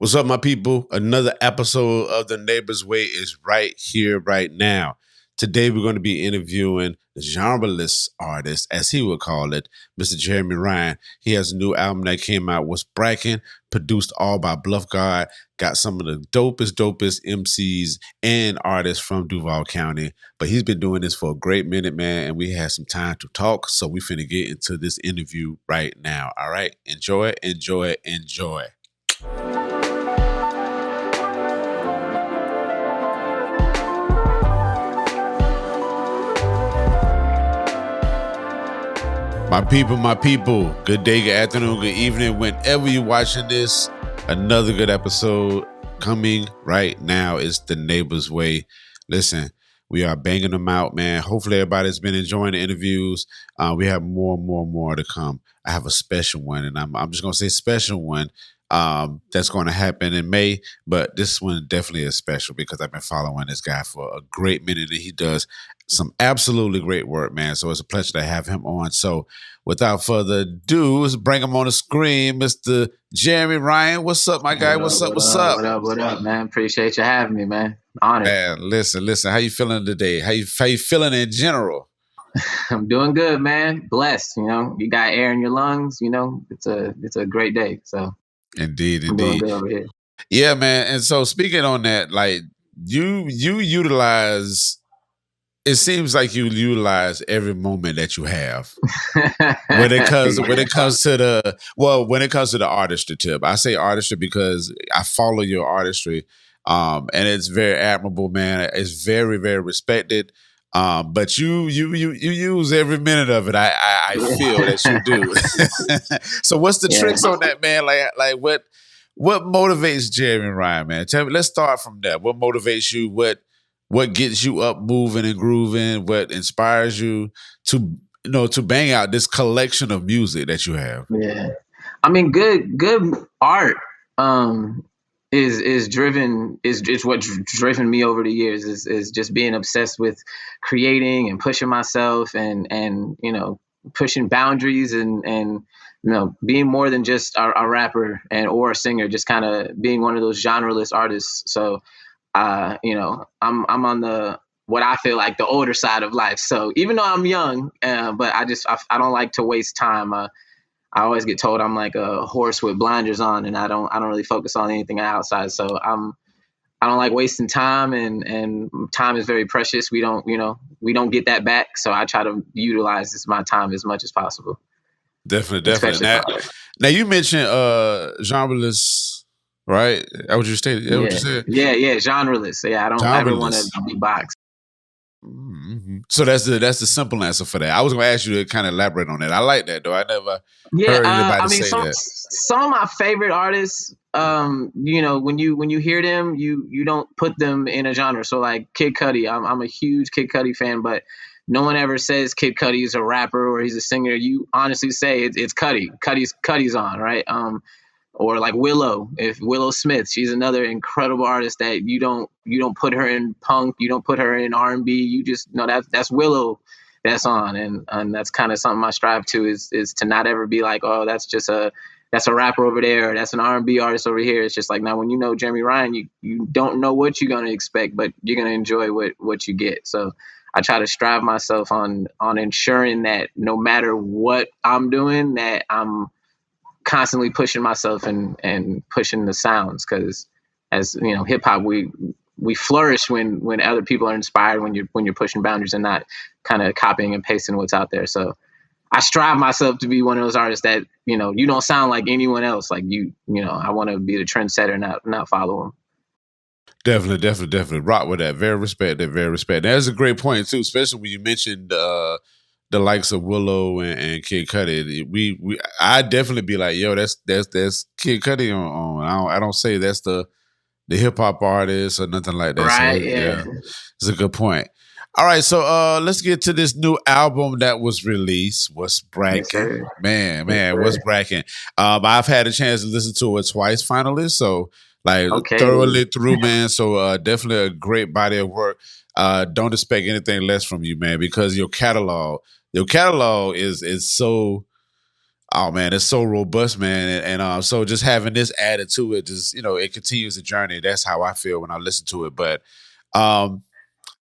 What's up, my people? Another episode of The Neighbor's Way is right here, right now. Today, we're going to be interviewing the genreless artist, as he would call it, Mr. Jeremy Ryan. He has a new album that came out with Bracken, produced all by Bluff God. Got some of the dopest MCs and artists from Duval County. But he's been doing this for a great minute, man, and we had some time to talk. So we finna get into this interview right now. All right? Enjoy. My people, good day, good afternoon, good evening, whenever you're watching this. Another good episode coming right now. It's The Neighbor's Way. Listen, we are banging them out, man. Hopefully everybody's been enjoying the interviews. We have more to come. I have a special one, and I'm just going to say special one that's going to happen in May, but this one definitely is special because I've been following this guy for a great minute, and he does some absolutely great work, man. So it's a pleasure to have him on. So without further ado, let's bring him on the screen, Mr. Jeremy Ryan. What's up, my guy? What's up? What up, man? Appreciate you having me, man. Honored. Man, listen. How you feeling today? How you feeling in general? I'm doing good, man. Blessed. You know, you got air in your lungs. You know, it's a great day. So indeed. I'm doing good over here. Yeah, man. And so speaking on that, like you utilize. It seems like you utilize every moment that you have when it comes to the artistry tip. I say artistry because I follow your artistry, and it's very admirable, man. It's very, very respected. But you use every minute of it. I feel that you do. So what's the tricks on that, man? Like what motivates Jeremy Ryan, man? Tell me. Let's start from that. What motivates you? What gets you up, moving and grooving? What inspires you to bang out this collection of music that you have? Yeah, I mean, good art is what's driven me over the years. Is just being obsessed with creating and pushing myself and pushing boundaries and being more than just a rapper or a singer. Just kind of being one of those genreless artists. So. I'm on the what I feel like the older side of life. So even though I'm young, but I don't like to waste time. I always get told I'm like a horse with blinders on, and I don't really focus on anything outside. So I don't like wasting time, and time is very precious. We don't get that back. So I try to utilize my time as much as possible. Definitely. Now you mentioned genreless. Right? That what you stated? Yeah. What you said? Yeah, genreless. Yeah, I don't ever want to be boxed. Mm-hmm. So that's the simple answer for that. I was going to ask you to kind of elaborate on that. I like that though. I never heard anybody say that. Some of my favorite artists, when you hear them, you don't put them in a genre. So like Kid Cudi, I'm a huge Kid Cudi fan, but no one ever says Kid Cudi is a rapper or he's a singer. You honestly say it's Cudi. Cudi's on, right? Or like Willow Smith, she's another incredible artist that you don't put her in punk, you don't put her in R&B, you just know that's Willow that's on, and that's kind of something I strive to is to not ever be like, oh, that's a rapper over there, or that's an R&B artist over here. It's just like, now when you know Jeremy Ryan, you don't know what you're gonna expect, but you're gonna enjoy what you get. So I try to strive myself on ensuring that no matter what I'm doing, that I'm constantly pushing myself and pushing the sounds, because as you know, hip hop, we flourish when other people are inspired, when you're pushing boundaries and not kind of copying and pasting what's out there. So I strive myself to be one of those artists that you don't sound like anyone else. Like I want to be the trendsetter, not follow them. Definitely rock with that. Very respected. That's a great point too, especially when you mentioned the likes of Willow and Kid Cudi. I definitely be like, yo, that's Kid Cudi on. I don't say that's the hip hop artist or nothing like that. Right? So, yeah, it's a good point. All right, so let's get to this new album that was released. What's Bracken? Yes, man, what's Bracken? I've had a chance to listen to it twice finally, so thoroughly through, man. So definitely a great body of work. Don't expect anything less from you, man, because your catalog is so Oh man, it's so robust, man, and so just having this added to it, just it continues the journey. That's how I feel when I listen to it. But um,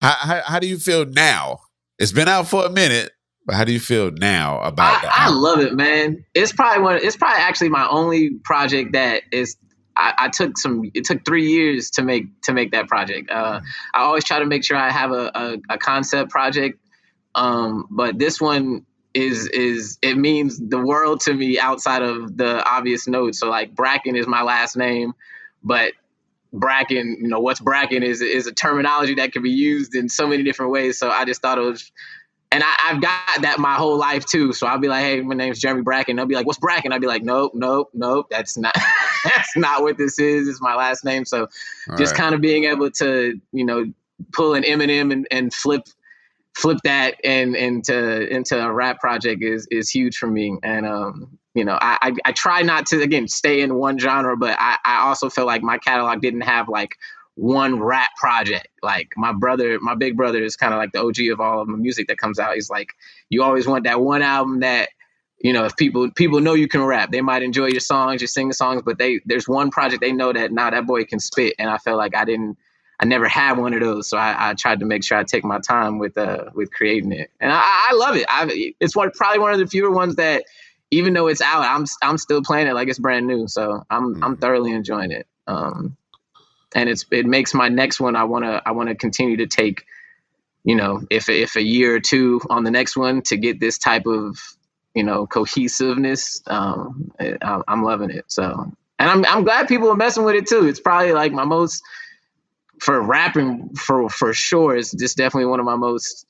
how do you feel now? It's been out for a minute, but how do you feel now about the I album? love it, man. It's probably it's probably actually my only project that is. I took it took 3 years to make that project. I always try to make sure I have a concept project. But this one is it means the world to me outside of the obvious notes. So like Bracken is my last name, but Bracken, what's Bracken is a terminology that can be used in so many different ways. So I just thought it was, and I've got that my whole life too. So I'll be like, hey, my name's Jeremy Bracken. They'll be like, what's Bracken? I'll be like, nope, nope, nope. That's not that's not what this is. It's my last name. So All just right. kind of being able to, pull an Eminem and flip that and into a rap project is huge for me. And I try not to again stay in one genre, but I also feel like my catalog didn't have like one rap project. Like my big brother is kind of like the OG of all of the music that comes out. He's like, you always want that one album that, if people know you can rap, they might enjoy your songs, you sing the songs, but there's one project they know that that boy can spit. And I felt like I never had one of those, so I tried to make sure I take my time with creating it, and I love it. It's probably one of the fewer ones that, even though it's out, I'm still playing it like it's brand new. So I'm thoroughly enjoying it. And it makes my next one. I wanna continue to take, if a year or two on the next one to get this type of cohesiveness. I'm loving it. So, and I'm glad people are messing with it too. It's probably like my most, for rapping, for sure, it's just definitely one of my most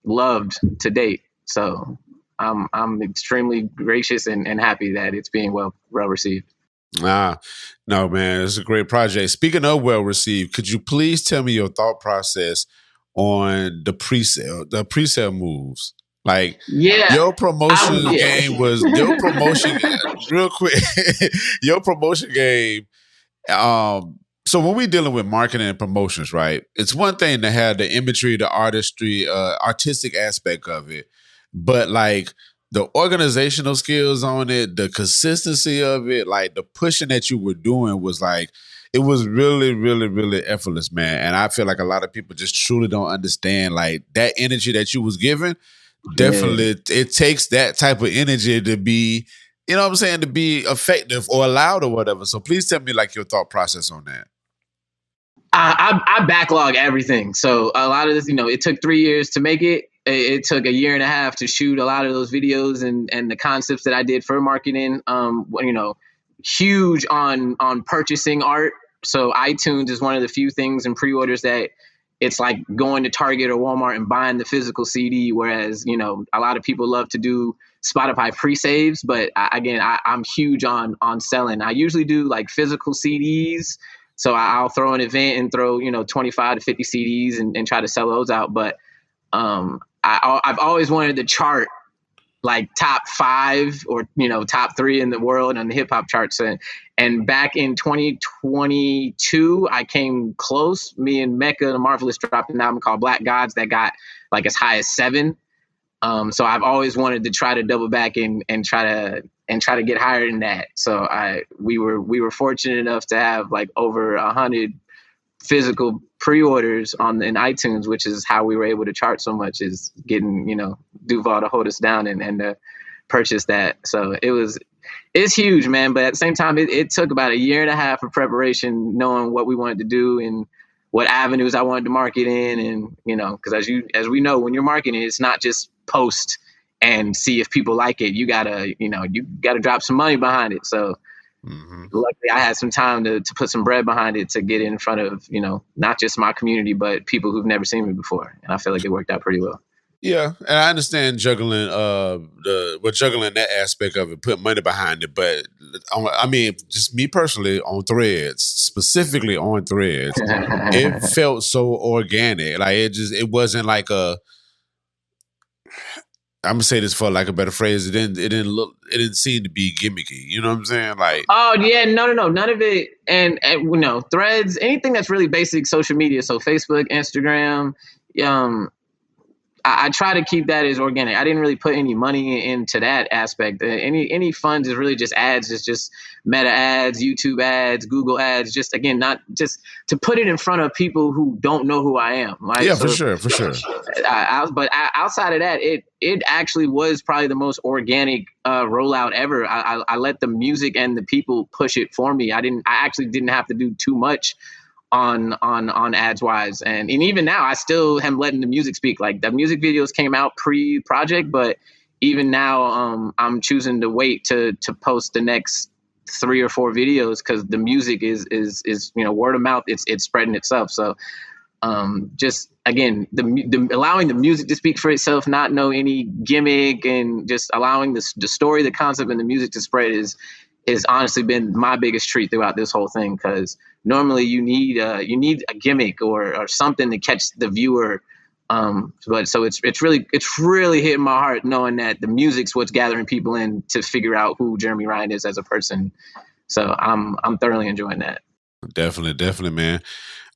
loved to date. So I'm extremely gracious and happy that it's being well received. Ah, no, man, it's a great project. Speaking of well received, could you please tell me your thought process on the pre-sale moves? Like Yeah, your promotion yeah. game was your promotion real quick. Your promotion game. So when we're dealing with marketing and promotions, right? It's one thing to have the imagery, the artistry, artistic aspect of it, but like the organizational skills on it, the consistency of it, like the pushing that you were doing was like, it was really, really, really effortless, man. And I feel like a lot of people just truly don't understand like that energy that you was giving. Yeah. Definitely, it takes that type of energy to be, what I'm saying, to be effective or loud or whatever. So please tell me like your thought process on that. I backlog everything. So a lot of this, it took 3 years to make it. It took a year and a half to shoot a lot of those videos and the concepts that I did for marketing. Huge on purchasing art. So iTunes is one of the few things in pre-orders that it's like going to Target or Walmart and buying the physical CD. Whereas, a lot of people love to do Spotify pre-saves, but I'm huge on selling. I usually do like physical CDs. So I'll throw an event and throw, 25 to 50 CDs and try to sell those out. But I've always wanted to chart like top 5 or, top 3 in the world on the hip hop charts. And back in 2022, I came close. Me and Mecca the Marvelous dropped an album called Black Gods that got like as high as 7. So I've always wanted to try to double back and try to get higher than that. So we were fortunate enough to have like over 100 physical pre-orders in iTunes, which is how we were able to chart so much, is getting Duval to hold us down and purchase that. So it's huge, man. But at the same time, it took about a year and a half of preparation, knowing what we wanted to do and what avenues I wanted to market in. And, because as we know, when you're marketing, it's not just post and see if people like it. You gotta drop some money behind it. So luckily I had some time to put some bread behind it to get in front of, not just my community, but people who've never seen me before. And I feel like it worked out pretty well. Yeah, and I understand juggling juggling that aspect of it, put money behind it, but I mean, just me personally on Threads, specifically on Threads, it felt so organic. Like it wasn't like I'm gonna say this for like a better phrase. It didn't seem to be gimmicky. You know what I'm saying? Like, Oh yeah, no, none of it. And Threads, anything that's really basic social media. So Facebook, Instagram, um, I try to keep that as organic. I didn't really put any money into that aspect. Any funds is really just ads. It's just Meta ads, YouTube ads, Google ads. Just again, not just to put it in front of people who don't know who I am. Right. Yeah, for So, sure, for sure. but outside of that, it actually was probably the most organic rollout ever. I let the music and the people push it for me. I actually didn't have to do too much on ads wise, and even now I still am letting the music speak. Like the music videos came out pre-project, but even now I'm choosing to wait to post the next 3 or 4 videos because the music is word of mouth. It's spreading itself. So just again the allowing the music to speak for itself, not know any gimmick, and just allowing the story, the concept, and the music to spread is honestly been my biggest treat throughout this whole thing, because normally you need a gimmick or something to catch the viewer. But so it's really hitting my heart knowing that the music's what's gathering people in to figure out who Jeremy Ryan is as a person. So I'm thoroughly enjoying that. Definitely, man.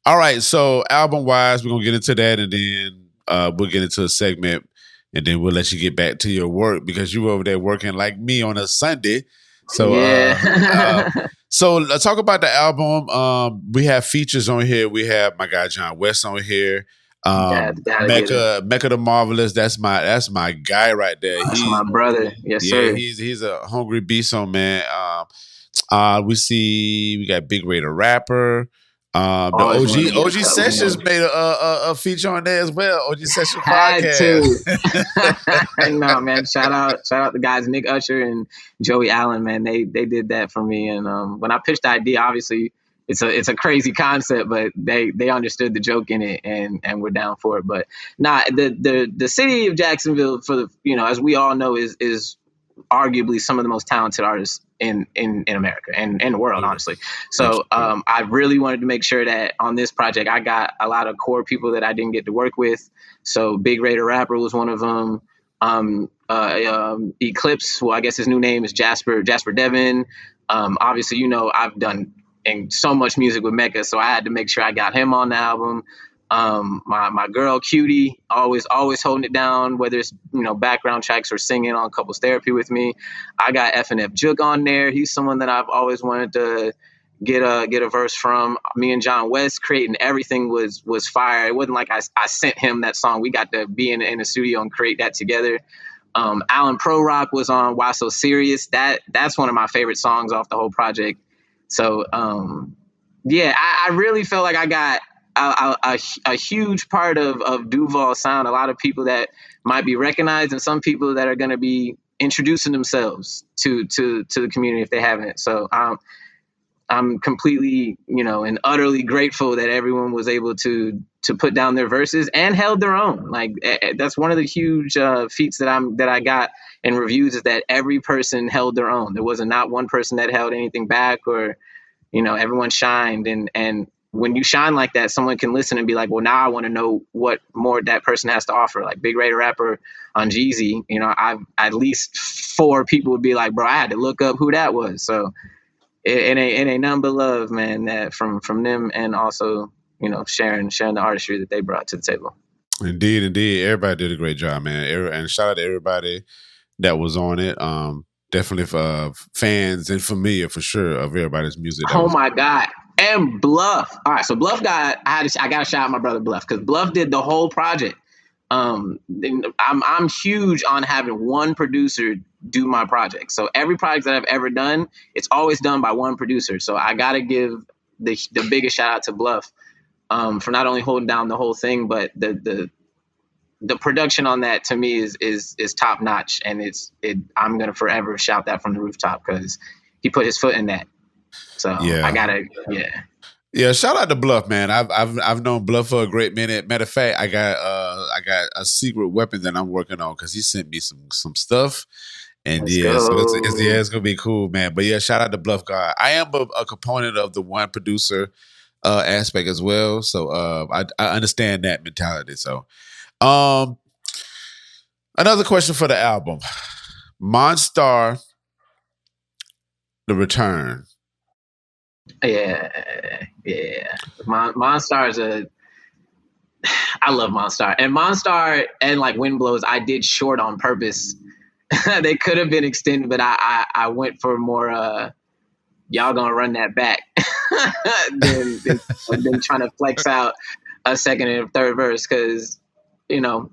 All right, so album wise, we're gonna get into that, and then we'll get into a segment, and then we'll let you get back to your work because you were over there working like me on a Sunday. So Yeah. so let's talk about the album. We have features on here. We have my guy John West on here. Gotta get it. Mecca the Marvelous. That's my guy right there. That's my brother. Yes, sir. He's a hungry beast on, man. We got Big Raider Rapper. The Always wanted to get OG a couple Sessions more. made a feature on there as well. OG Sessions Had to. podcast. No, man. Shout out the guys Nick Usher and Joey Allen, man. They did that for me. And when I pitched the idea, obviously it's a crazy concept, but they understood the joke in it and we're down for it. But nah, the city of Jacksonville, for the as we all know, is arguably some of the most talented artists in America and in the world, honestly. So I really wanted to make sure that on this project I got a lot of core people that I didn't get to work with. So Big Raider Rapper was one of them. Eclipse, well, I guess his new name is Jasper Devin. Obviously, I've done so much music with Mecca, so I had to make sure I got him on the album. My girl Cutie, always holding it down, whether it's background tracks or singing on Couples Therapy with me. I got FNF Jook on there. He's someone that I've always wanted to get a verse from. Me and John West creating everything was fire. It wasn't like I sent him that song. We got to be in the studio and create that together. Alan Pro Rock was on Why So Serious. That's one of my favorite songs off the whole project. So yeah, I really felt like I got a huge part of Duval's sound. A lot of people that might be recognized, and some people that are going to be introducing themselves to the community if they haven't. So I'm completely, and utterly grateful that everyone was able to put down their verses and held their own. Like that's one of the huge feats that I got in reviews, is that every person held their own. There wasn't not one person that held anything back, or everyone shined. And when you shine like that, someone can listen and be like, well, now I want to know what more that person has to offer. Like Big Raider Rapper on Jeezy, I've at least 4 people would be like, bro, I had to look up who that was. So it ain't nothing but love, man, that from them, and also sharing the artistry that they brought to the table. Indeed. Everybody did a great job, man. And shout out to everybody that was on it. Definitely for fans and familiar for sure of everybody's music. My God. And Bluff. All right, so Bluff I got to shout out my brother Bluff, because Bluff did the whole project. I'm huge on having one producer do my project. So every project that I've ever done, it's always done by one producer. So I got to give the biggest shout out to Bluff for not only holding down the whole thing, but the production on that to me is top notch, and I'm gonna forever shout that from the rooftop, because he put his foot in that. So Yeah. I gotta, Yeah, shout out to Bluff, man. I've known Bluff for a great minute. Matter of fact, I got a secret weapon that I'm working on because he sent me some stuff, and Let's yeah, so go. it's gonna be cool, man. But yeah, shout out to Bluff God. I am a component of the one producer aspect as well, so I understand that mentality. So, another question for the album, Monstar, The Return. Yeah. Monstar is I love Monstar. And Monstar and like Wind Blows, I did short on purpose. They could have been extended, but I went for more y'all gonna run that back than trying to flex out a second and a third verse, because you know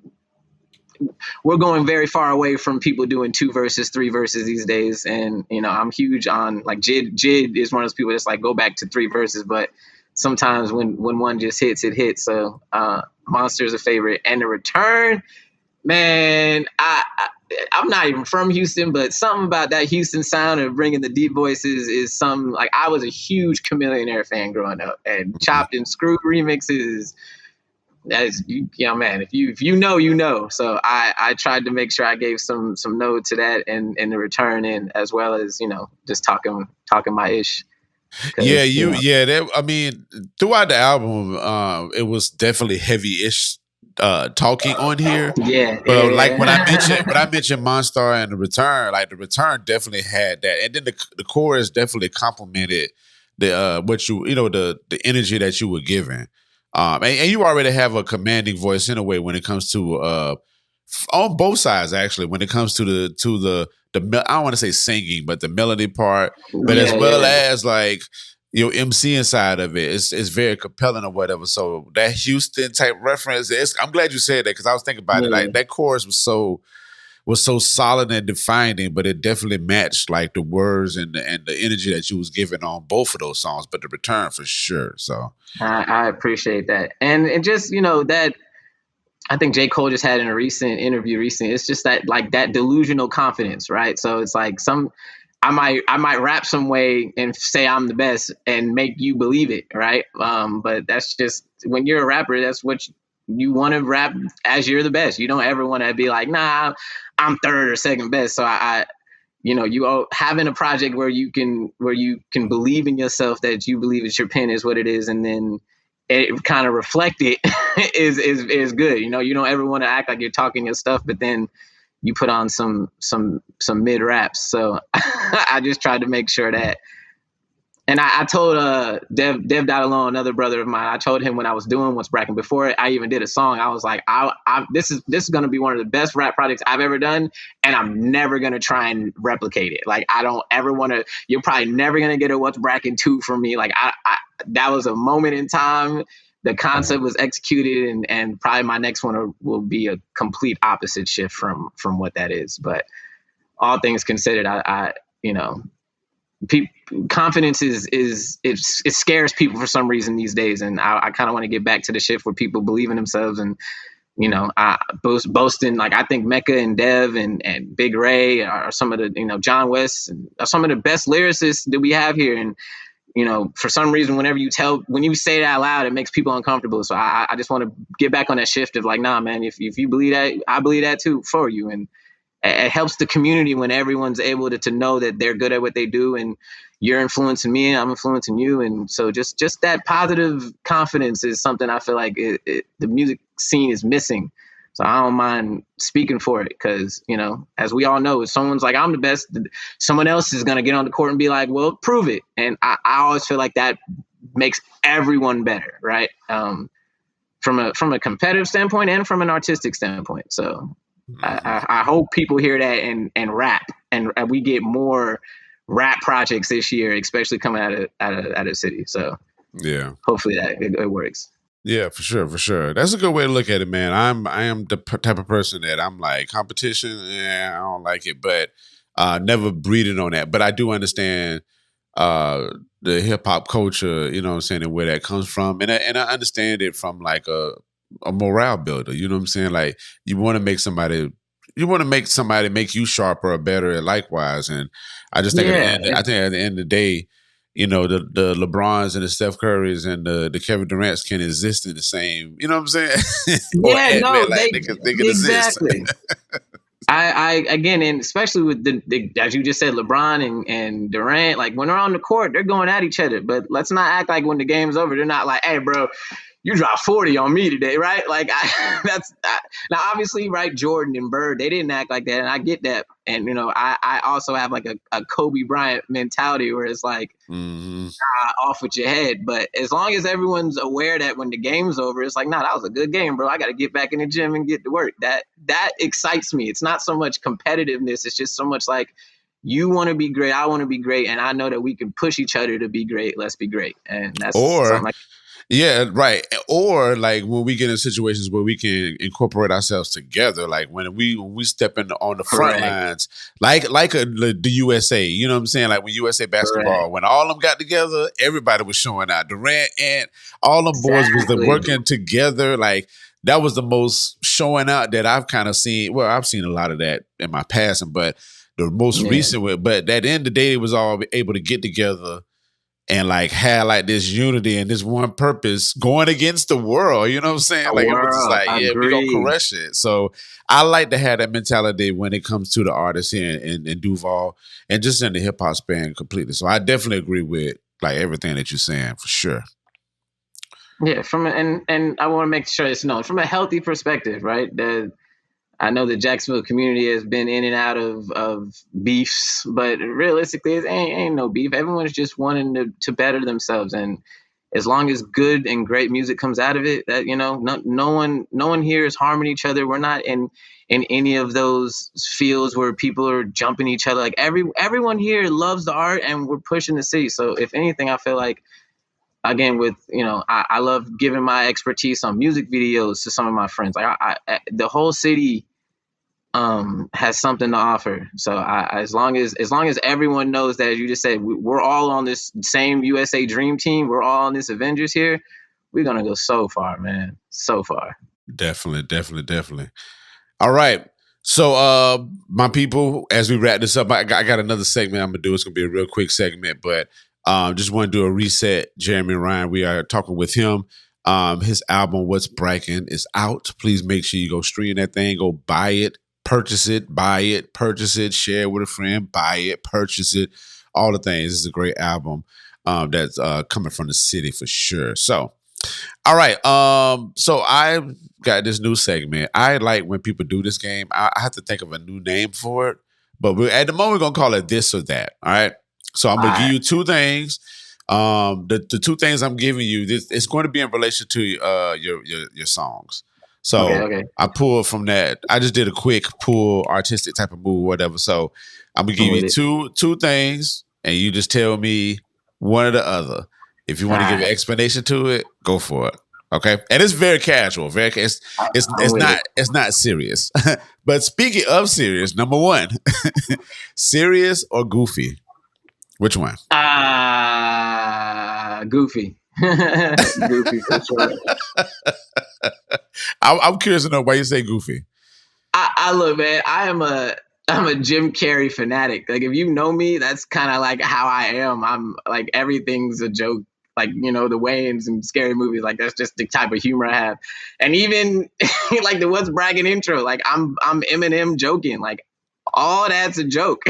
we're going very far away from people doing 2 verses, 3 verses these days. And I'm huge on like Jid is one of those people that's like go back to 3 verses, but sometimes when one just hits, it hits. So Monster's a favorite. And The Return, man, I'm not even from Houston, but something about that Houston sound and bringing the deep voices is something. Like, I was a huge Chameleonaire fan growing up, and Chopped and Screwed remixes. That's, man. If you know, you know. So I tried to make sure I gave some node to that and The Return, and as well as just talking my ish. Yeah, that, I mean, throughout the album, it was definitely heavy-ish talking on here. But like when I mentioned Monstar and The Return, like The Return definitely had that, and then the chorus definitely complemented the the energy that you were giving. And you already have a commanding voice in a way when it comes to on both sides, actually, when it comes to the I don't want to say singing, but the melody part, but as well as like your MC inside of it, it's very compelling or whatever. So that Houston type reference, I'm glad you said that, because I was thinking about it. Like, that chorus was so solid and defining, but it definitely matched like the words and the energy that you was giving on both of those songs. But The Return for sure. So I appreciate that, and just that. I think J. Cole just had in a recent interview recently. It's just that, like, that delusional confidence, right? So it's like I might rap some way and say I'm the best and make you believe it, right? But that's just, when you're a rapper, that's what you want to rap as you're the best. You don't ever want to be like, nah, I'm third or second best. So having a project where you can believe in yourself, that you believe that your pen is what it is, and then it kind of reflect it is good. You don't ever want to act like you're talking your stuff, but then you put on some mid raps. So I just tried to make sure that. And I told Dev Alone, another brother of mine, I told him when I was doing What's Bracken, before I even did a song, I was like, this is going to be one of the best rap projects I've ever done, and I'm never going to try and replicate it. Like, I don't ever want to. You're probably never going to get a What's Bracken 2 from me. Like, that was a moment in time. The concept was executed, and probably my next one will be a complete opposite shift from what that is. But all things considered, I confidence it scares people for some reason these days, and I kind of want to get back to the shift where people believe in themselves, and boasting. Like, I think Mecca and Dev and Big Ray are some of the John West are some of the best lyricists that we have here, and for some reason, when you say it out loud, it makes people uncomfortable. So I just want to get back on that shift of like, nah, man, if you believe that, I believe that too for you. And it helps the community when everyone's able to know that they're good at what they do, and you're influencing me, I'm influencing you. And so just that positive confidence is something I feel like the music scene is missing. So I don't mind speaking for it, because, as we all know, if someone's like, I'm the best, someone else is going to get on the court and be like, well, prove it. And I always feel like that makes everyone better, right? From a competitive standpoint and from an artistic standpoint. So I hope people hear that and rap, and we get more rap projects this year, especially coming out of the city. So yeah, hopefully that it works. Yeah, for sure. That's a good way to look at it, man. I am the type of person that I'm like, competition, I don't like it, but never breeding on that. But I do understand the hip hop culture, you know what I'm saying, and where that comes from, and I understand it from like a morale builder. You know what I'm saying? Like, you want to make somebody make you sharper or better, likewise. And I just think at the end of the day, the LeBrons and the Steph Currys and the Kevin Durant's can exist in the same, you know what I'm saying? They can exactly. Exist. I again, and especially with the as you just said, LeBron and Durant, like when they're on the court, they're going at each other. But let's not act like when the game's over, they're not like, hey, bro, you dropped 40 on me today, right? Like now obviously, right, Jordan and Bird, they didn't act like that, and I get that. And I also have like a Kobe Bryant mentality where it's like, off with your head. But as long as everyone's aware that when the game's over, it's like, nah, that was a good game, bro. I got to get back in the gym and get to work. That excites me. It's not so much competitiveness. It's just so much like, you want to be great, I want to be great, and I know that we can push each other to be great. Let's be great. And that's something like. Yeah, right. Or like when we get in situations where we can incorporate ourselves together, like when we step in on the front lines, like the USA, you know what I'm saying? Like when USA basketball, when all of them got together, everybody was showing out. Durant and all them boys was working together. Like that was the most showing out that I've kind of seen. Well, I've seen a lot of that in my passing, but the most recent, but at the end of the day, it was all able to get together and like had like this unity and this one purpose going against the world. You know what I'm saying? Like it was just like, yeah, we gonna crush it. So I like to have that mentality when it comes to the artists here in Duval and just in the hip hop span completely. So I definitely agree with like everything that you're saying for sure. Yeah, and I want to make sure it's known from a healthy perspective, right? I know the Jacksonville community has been in and out of beefs, but realistically, it ain't no beef. Everyone's just wanting to better themselves, and as long as good and great music comes out of it, that no one here is harming each other. We're not in any of those fields where people are jumping each other. Like everyone here loves the art, and we're pushing the city. So if anything, I feel like, again, with I love giving my expertise on music videos to some of my friends. Like the whole city has something to offer. So as long as everyone knows that, as you just said, we're all on this same USA Dream Team. We're all on this Avengers here. We're gonna go so far, man. So far. Definitely. All right. So my people, as we wrap this up, I got another segment I'm gonna do. It's gonna be a real quick segment, but just want to do a reset. Jeremy Ryan, we are talking with him. His album What's Bracken is out. Please make sure you go stream that thing, go buy it, purchase it, buy it, purchase it, share it with a friend, buy it, purchase it, all the things. This is a great album that's coming from the city for sure. So all right. So I got this new segment. I like when people do this game. I have to think of a new name for it, but at the moment we're gonna call it this or that. All right. So I'm gonna give you two things. The two things I'm giving you, it's going to be in relation to your songs. So okay. I pulled from that. I just did a quick pull, artistic type of move, whatever. So I'm gonna give you two things, and you just tell me one or the other. If you want to give an explanation to it, go for it. Okay, and it's very casual. It's not serious. But speaking of serious, number one, serious or goofy? Which one? Goofy. Goofy for sure. I'm curious to know why you say goofy. I look, man. I'm a Jim Carrey fanatic. Like if you know me, that's kind of like how I am. I'm like everything's a joke. Like the Wayans and scary movies. Like that's just the type of humor I have. And even like the What's Bracken intro. Like I'm Eminem joking. Like all that's a joke.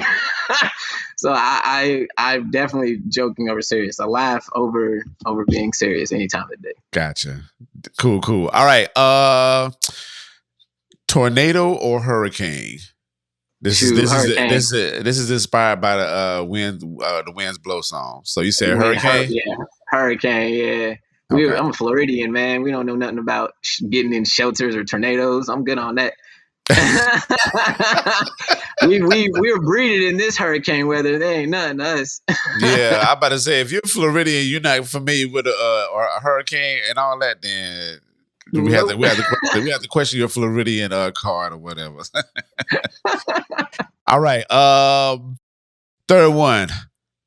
So I'm definitely joking over serious. I laugh over being serious any time of the day. Gotcha. Cool. All right. Tornado or hurricane? This is inspired by the Winds Blow song. So you said hurricane? Hurricane. Yeah. Okay. I'm a Floridian, man. We don't know nothing about getting in shelters or tornadoes. I'm good on that. we were breeding in this hurricane weather. There ain't nothing to us. Yeah, I'm about to say, if you're Floridian, you're not familiar with a hurricane and all that, then we have to question your Floridian card or whatever. All right. Third one,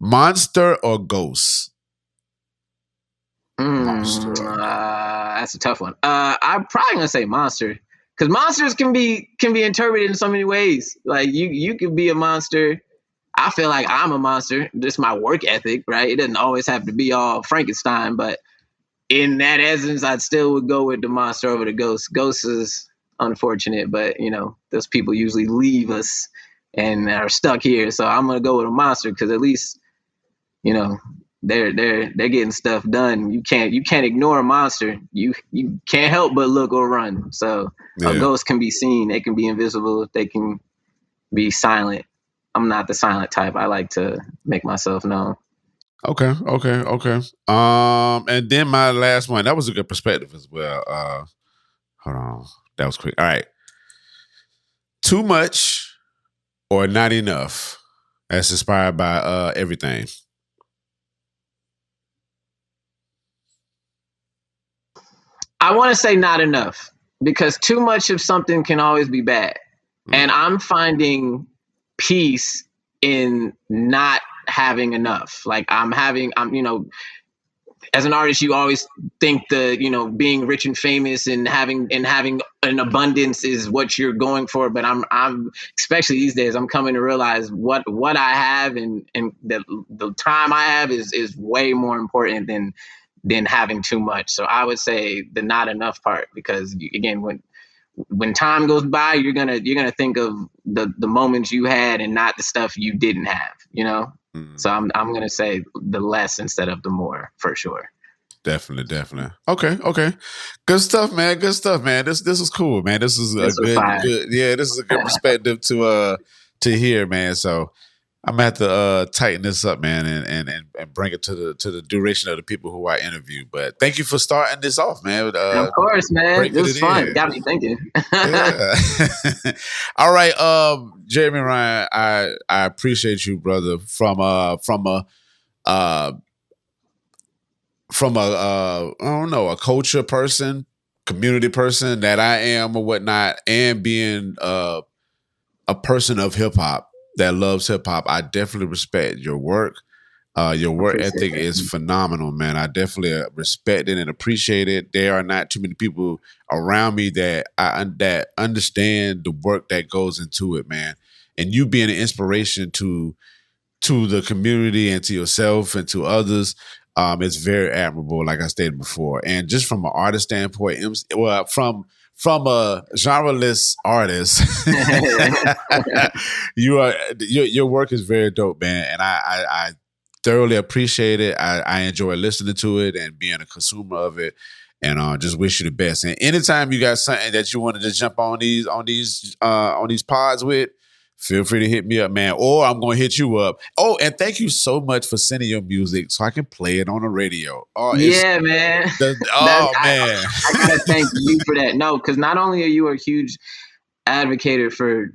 Monstar or Ghost? That's a tough one. I'm probably gonna say Monster. Because monsters can be interpreted in so many ways. Like you could be a monster. I feel like I'm a monster. Just my work ethic, right? It doesn't always have to be all Frankenstein, but in that essence, I still would go with the monster over the ghost. Ghost is unfortunate, but those people usually leave us and are stuck here. So I'm gonna go with a monster because at least, they're getting stuff done. You can't ignore a monster. You can't help but look or run. So a Yeah. ghost can be seen. They can be invisible. They can be silent. I'm not the silent type. I like to make myself known. Okay. And then my last one, that was a good perspective as well. Hold on. That was quick. All right. Too much or not enough? That's inspired by everything. I want to say not enough because too much of something can always be bad. And I'm finding peace in not having enough. Like as an artist, you always think being rich and famous and having an abundance is what you're going for. But I'm especially these days, I'm coming to realize what I have and the time I have is way more important than having too much. So I would say the not enough part, because again, when time goes by, you're gonna think of the moments you had and not the stuff you didn't have. So I'm gonna say the less instead of the more, for sure. Definitely. Okay. Good stuff, man. This is cool, man. This is a This was fire. good. Yeah, this is a good perspective to hear, man. So I'm gonna have to tighten this up, man, and bring it to the duration of the people who I interview. But thank you for starting this off, man. Of course, man. Breaking This was it fun. in. Got me thinking. Yeah. All right, Jeremy Ryan, I appreciate you, brother. From I don't know, a culture person, community person that I am or whatnot, and being a person of hip hop that loves hip hop, I definitely respect your work. Your work ethic is phenomenal, man. I definitely respect it and appreciate it. There are not too many people around me that that understand the work that goes into it, man. And you being an inspiration to the community and to yourself and to others, it's very admirable, like I stated before. And just from an artist standpoint, well, from a genreless artist, your work is very dope, man. And I thoroughly appreciate it. I enjoy listening to it and being a consumer of it. And just wish you the best. And anytime you got something that you want to just jump on these pods with, feel free to hit me up, man. Or I'm going to hit you up. Oh, and thank you so much for sending your music so I can play it on the radio. Oh, Yeah, man. Man. I gotta thank you for that. No, because not only are you a huge advocate for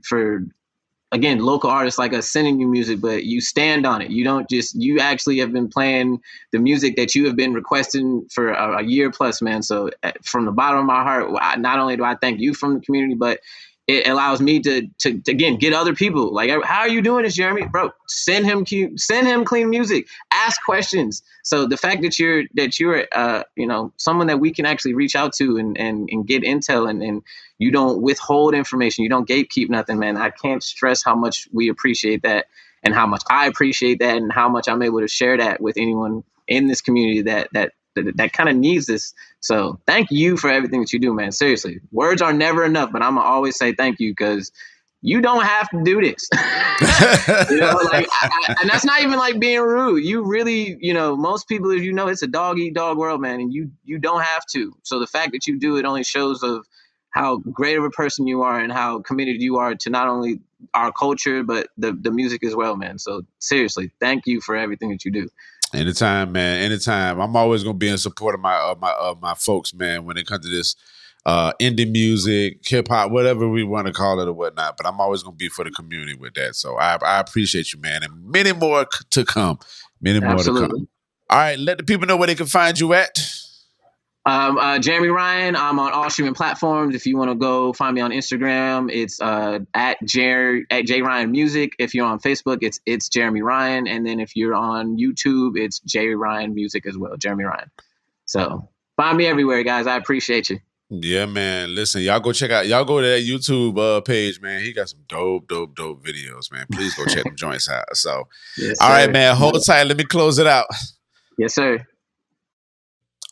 again local artists like us sending you music, but you stand on it. You don't just you actually have been playing the music that you have been requesting for a year plus, man. So from the bottom of my heart, not only do I thank you from the community, but it allows me to again get other people like, how are you doing this, Jeremy? Bro, send him clean music, ask questions. So the fact that you're someone that we can actually reach out to and get intel, and you don't withhold information, you don't gatekeep nothing, man. I can't stress how much we appreciate that, and how much I appreciate that, and how much I'm able to share that with anyone in this community that kind of needs this. So thank you for everything that you do, man. Seriously, words are never enough, but I'm gonna always say thank you, because you don't have to do this. And that's not even like being rude. You really, most people, as you know, it's a dog eat dog world, man, and you don't have to. So the fact that you do it only shows of how great of a person you are and how committed you are to not only our culture but the music as well, man. So seriously, thank you for everything that you do. Anytime, man. Anytime. I'm always gonna be in support of my folks, man. When it comes to this indie music, hip hop, whatever we want to call it or whatnot. But I'm always gonna be for the community with that. So I appreciate you, man, and many more to come. Many more Absolutely. to come. All right, let the people know where they can find you at. Jeremy Ryan. I'm on all streaming platforms. If you want to go find me on Instagram, it's at jryanmusic. If you're on Facebook, it's Jeremy Ryan. And then if you're on YouTube, it's jryanmusic as well, Jeremy Ryan. So find me everywhere, guys. I appreciate you. Yeah, man. Listen, y'all go to that YouTube page, man. He got some dope videos, man. Please go check them joints out. So, yes, all right, man. Hold tight. Let me close it out. Yes, sir.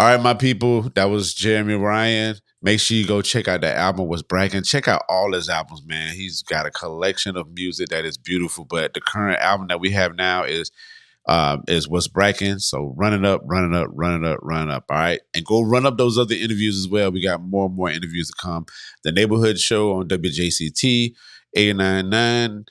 All right, my people, that was Jeremy Ryan. Make sure you go check out that album with Bracken. Check out all his albums, man. He's got a collection of music that is beautiful. But the current album that we have now is is what's Bracken. So run it up, run it up, run it up, run it up. All right. And go run up those other interviews as well. We got more and more interviews to come. The Neighborhood Show on WJCT 899.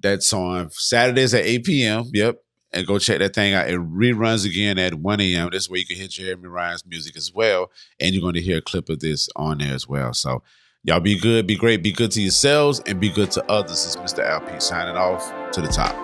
That's on Saturdays at 8 p.m. Yep. And go check that thing out. It reruns again at 1 a.m. This way you can hear Jeremy Ryan's music as well. And you're going to hear a clip of this on there as well. So y'all be good, be great, be good to yourselves, and be good to others. This is Mr. LP signing off to the top.